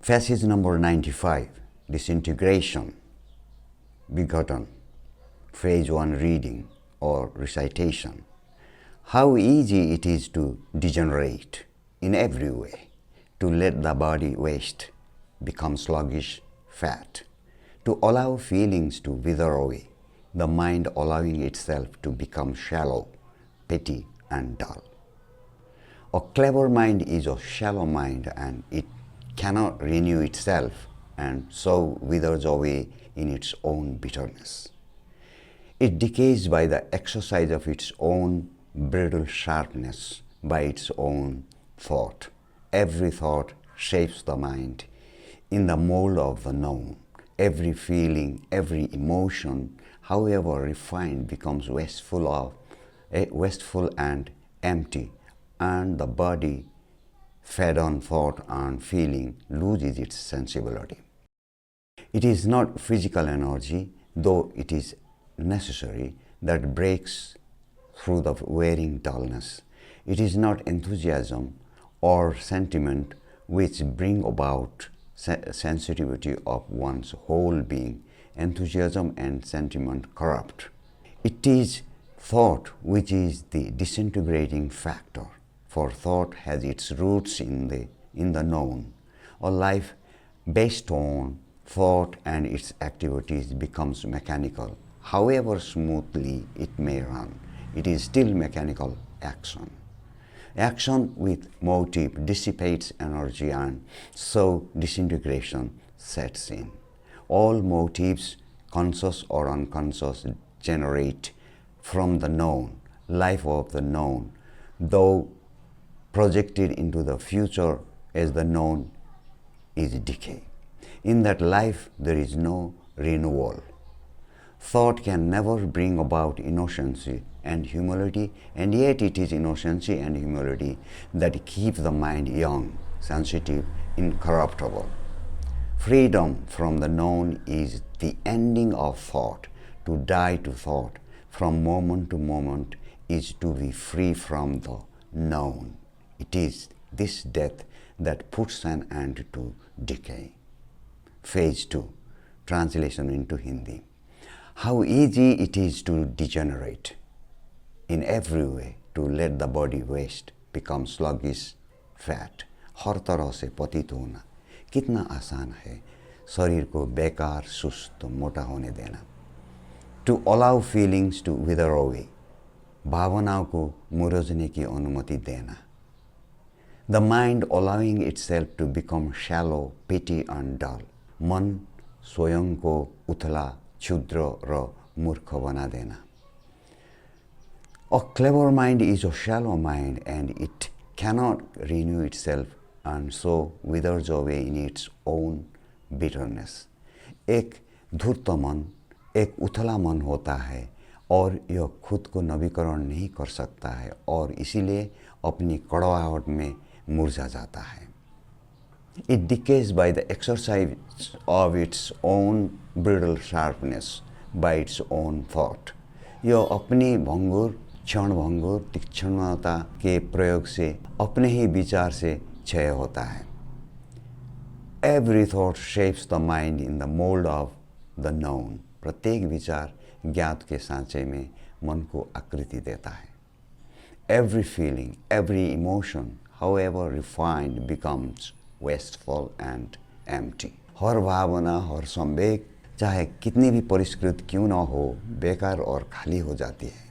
Passage number 95, disintegration, begotten, phrase 1 reading or recitation. How easy it is to degenerate in every way, to let the body waste, become sluggish, fat, to allow feelings to wither away, the mind allowing itself to become shallow, petty, and dull. A clever mind is a shallow mind, and it cannot renew itself, and so withers away in its own bitterness. It decays by the exercise of its own brittle sharpness, by its own thought. Every thought shapes the mind in the mold of the known. Every feeling, every emotion, however refined, becomes wasteful and empty, and the body, fed on thought and feeling, loses its sensibility. It is not physical energy, though it is necessary, that breaks through the wearing dullness. It is not enthusiasm or sentiment which bring about sensitivity of one's whole being. Enthusiasm and sentiment corrupt. It is thought which is the disintegrating factor, for thought has its roots in the known. A life based on thought and its activities becomes mechanical. However smoothly it may run, it is still mechanical action. Action with motive dissipates energy, and so disintegration sets in. All motives, conscious or unconscious, generate from the known, life of the known, though projected into the future as the known is decay. In that life there is no renewal. Thought can never bring about innocency and humility, and yet it is innocency and humility that keep the mind young, sensitive, incorruptible. Freedom from the known is the ending of thought. To die to thought from moment to moment is to be free from the known. It is this death that puts an end to decay. Phase 2, translation into Hindi. How easy it is to degenerate in every way, to let the body waste, become sluggish, fat, हर तरह से पतित होना कितना आसान है शरीर को बेकार सुस्त मोटा होने देना. To allow feelings to wither away, भावनाओं को मुरझने की अनुमति देना. The mind allowing itself to become shallow, petty and dull. मन स्वयं को उथला, क्षुद्र र मूर्ख बना देना. A clever mind is a shallow mind, and it cannot renew itself, and so withers away in its own bitterness. एक धूर्त मन, एक उथला मन होता है और यह खुद को नवीकरण नहीं कर सकता है और इसीलिए अपनी कड़वाहट में मुरझा जाता है. It decays by the exercise of its own brittle sharpness, by its own thought. यह अपनी भंगुर, क्षणभंगुर तीक्ष्णता के प्रयोग से अपने ही विचार से क्षय होता है. Every thought shapes the mind in the mold of the known. प्रत्येक विचार ज्ञात के सांचे में मन को आकृति देता है. Every feeling, every emotion, however refined, becomes wasteful and empty. हर भावना, हर संवेग, चाहे कितनी भी परिष्कृत क्यों न हो, बेकार और खाली हो जाती है.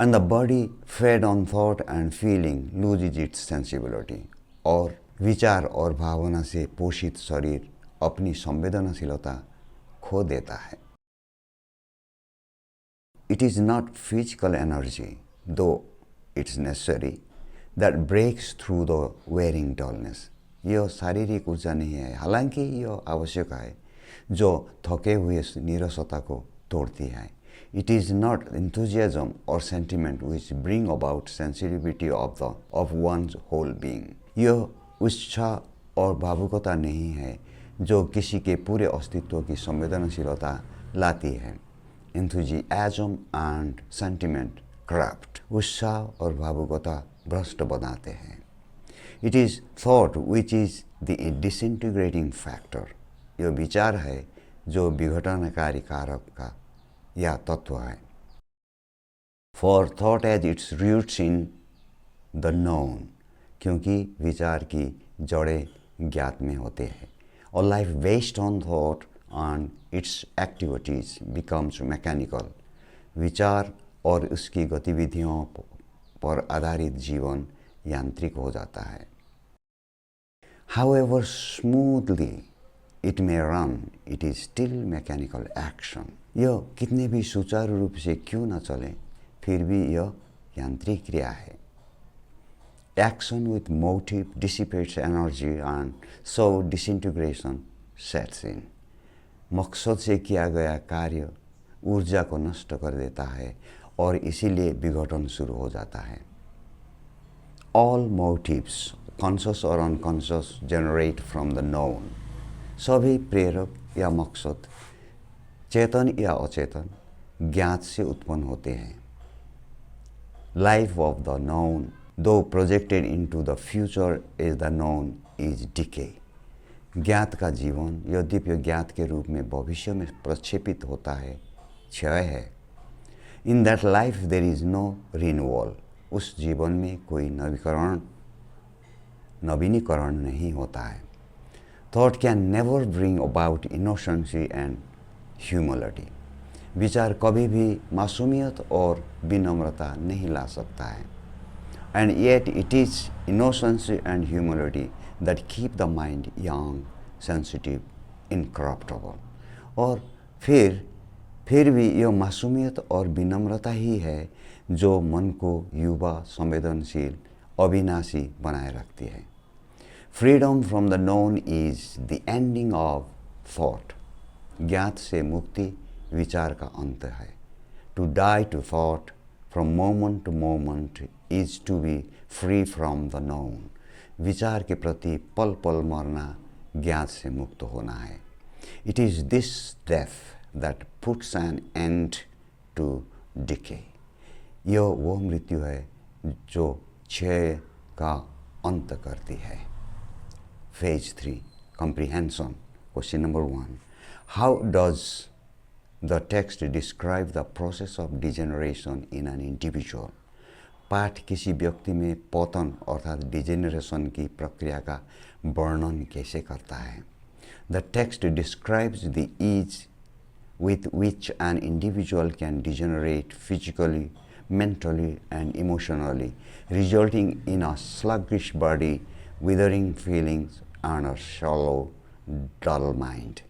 And the body, fed on thought and feeling, loses its sensibility. और विचार और भावना से पोषित शरीर अपनी संवेदनशीलता खो देता है. It is not physical energy, though it's necessary, that breaks through the wearing dullness. यह शारीरिक ऊर्जा नहीं है, हालांकि यह आवश्यक है, जो थके हुए नीरसता को तोड़ती है. It is not enthusiasm or sentiment which bring about sensitivity of one's whole being. यह उत्साह और भावुकता नहीं है जो किसी के पूरे अस्तित्व की संवेदनशीलता लाती है. Enthusiasm and sentiment corrupt. उत्साह और भावुकता भ्रष्ट बनाते हैं. It is thought which is the disintegrating factor. यो विचार है जो विघटनकारी कारक का या तत्व है. For thought has its roots in the known, क्योंकि विचार की जड़ें ज्ञात में होते हैं. All life based on thought and its activities becomes mechanical. विचार और उसकी गतिविधियों पर आधारित जीवन यांत्रिक हो जाता है. However smoothly it may run, it is still mechanical action. यह कितने भी सुचारू रूप से क्यों न चले, फिर भी यह यांत्रिक क्रिया है. Action with motive dissipates energy and so disintegration sets in. मकसद से किया गया कार्य ऊर्जा को नष्ट कर देता है और इसीलिए विघटन शुरू हो जाता है. All motives, conscious or unconscious, generate from the known. सभी प्रेरक या मकसद चेतन या अचेतन ज्ञात से उत्पन्न होते हैं. Life of the known, though projected into the future as the known, is decay. ज्ञात का जीवन यद्यपि ज्ञात के रूप में भविष्य में प्रक्षेपित होता है, क्षय है. In that life there is no renewal. उस जीवन में कोई नवीनीकरण नहीं होता है. Thought can never bring about innocency and humility. विचार कभी भी मासूमियत और विनम्रता नहीं ला सकता है. And yet it is innocency and humility that keep the mind young, sensitive, incorruptible. और फिर भी यह मासूमियत और विनम्रता ही है जो मन को युवा, संवेदनशील, अविनाशी बनाए रखती है. Freedom from the known is the ending of thought. ज्ञात से मुक्ति विचार का अंत है. To die to thought from moment to moment is to be free from the known. विचार के प्रति पल पल मरना ज्ञात से मुक्त होना है. It is this death that puts an end to decay. यह वो मृत्यु है जो क्षय का अंत करती है. Phase 3, Comprehension. Question number 1. How does the text describe the process of degeneration in an individual? पाठ किसी व्यक्ति में पतन अर्थात डिजेनरेशन की प्रक्रिया का वर्णन कैसे करता है? The text describes the ease with which an individual can degenerate physically, mentally, and emotionally, resulting in a sluggish body, withering feelings, and a shallow, dull mind.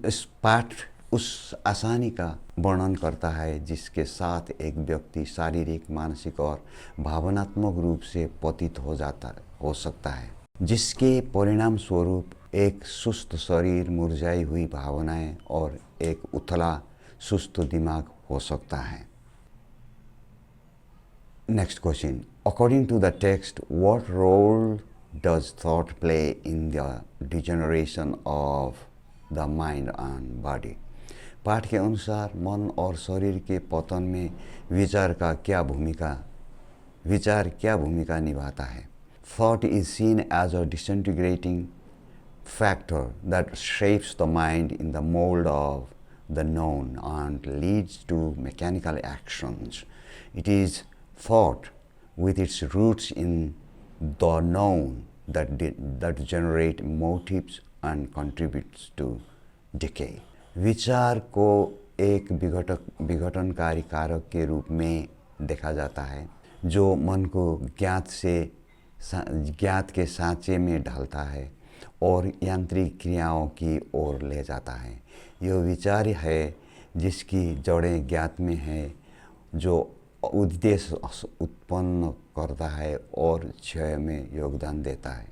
इस पाठ उस आसानी का वर्णन करता है जिसके साथ एक व्यक्ति शारीरिक, मानसिक और भावनात्मक रूप से पतित हो सकता है, जिसके परिणाम स्वरूप एक सुस्त शरीर, मुरझाई हुई भावनाएं और एक उथला सुस्त दिमाग हो सकता है. Next question. According to the text, what role does thought play in the degeneration of the mind and body? पाठ के अनुसार मन और शरीर के पतन में विचार क्या भूमिका निभाता है? Thought is seen as a disintegrating factor that shapes the mind in the mold of the known and leads to mechanical actions. It is thought with its roots in the known that generate motives and contributes to decay. विचार को एक विघटनकारी कारक के रूप में देखा जाता है जो मन को ज्ञात के सांचे में ढालता है और यांत्रिक क्रियाओं की ओर ले जाता है. यह विचार है जिसकी जड़ें ज्ञात में है, जो उद्देश्य उत्पन्न करता है और क्षय में योगदान देता है.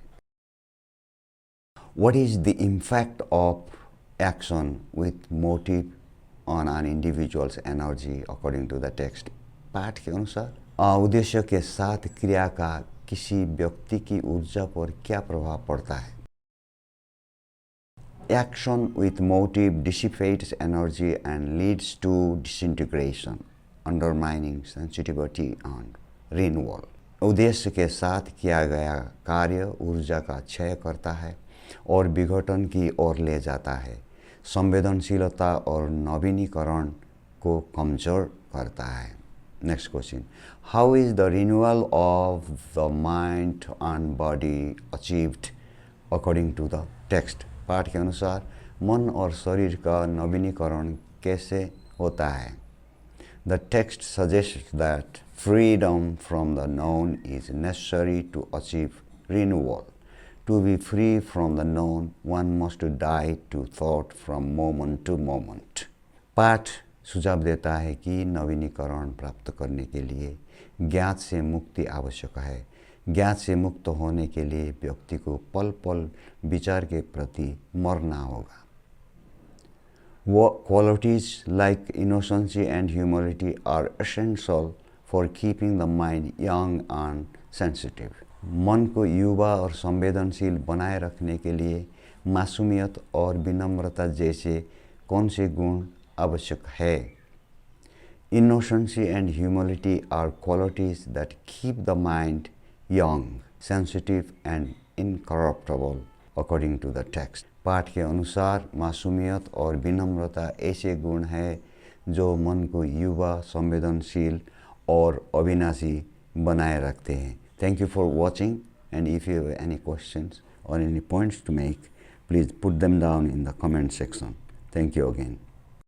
What is the impact of action with motive on an individual's energy according to the text? पाठ के अनुसार उद्देश्य के साथ क्रिया का किसी व्यक्ति की ऊर्जा पर क्या प्रभाव पड़ता है? Action with motive dissipates energy and leads to disintegration, undermining sensitivity and renewal. उद्देश्य के साथ किया गया कार्य ऊर्जा का क्षय करता है और विघटन की ओर ले जाता है, संवेदनशीलता और नवीनीकरण को कमजोर करता है। Next question, how is the renewal of the mind and body achieved according to the text? पाठ के अनुसार मन और शरीर का नवीनीकरण कैसे होता है? The text suggests that freedom from the known is necessary to achieve renewal. To be free from the known, one must die to thought from moment to moment. पाठ सुझाव देता है कि नवीनीकरण प्राप्त करने के लिए ज्ञात से मुक्ति आवश्यक है। ज्ञात से मुक्त होने के लिए व्यक्ति को पल पल विचार के प्रति मरना होगा। Qualities like innocency and humility are essential for keeping the mind young and sensitive. मन को युवा और संवेदनशील बनाए रखने के लिए मासूमियत और विनम्रता जैसे कौन से गुण आवश्यक है? Innocency and humility are qualities that keep the mind young, sensitive and incorruptible according to the text. पाठ के अनुसार मासूमियत और विनम्रता ऐसे गुण हैं जो मन को युवा, संवेदनशील और अविनाशी बनाए रखते हैं। Thank you for watching, and if you have any questions or any points to make, please put them down in the comment section. Thank you again.